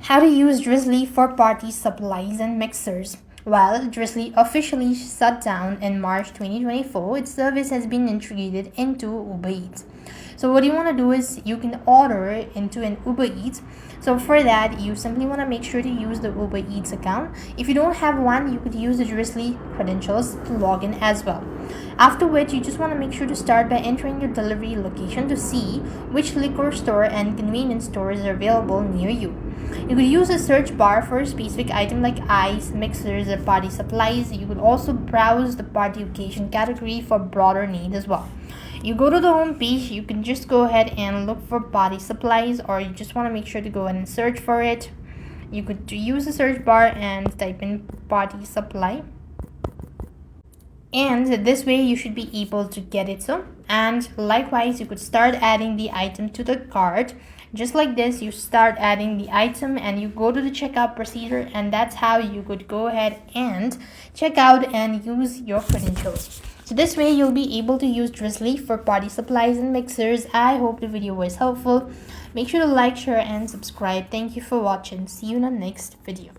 How to use Drizly for party supplies and mixers. Well, Drizly officially shut down in March 2024. Its service has been integrated into Uber Eats. So what you want to do is you can order into an Uber Eats. So for that, you simply want to make sure to use the Uber Eats account. If you don't have one, you could use the Drizly Credentials to log in as well. After which, you just want to make sure to start by entering your delivery location to see which liquor store and convenience stores are available near you. You could use a search bar for a specific item like ice, mixers, or party supplies. You could also browse the party occasion category for broader need as well. You go to the home page, you can just go ahead and look for party supplies, or you just want to make sure to go ahead and search for it. You could use the search bar and type in party supply, and this way you should be able to get it. And likewise, you could start adding the item to the cart. Just like this, you start adding the item and you go to the checkout procedure, and that's how you could go ahead and check out and use your credentials. So this way you'll be able to use Drizly for party supplies and mixers. I hope the video was helpful. Make sure to like, share, and subscribe. Thank you for watching. See you in the next video.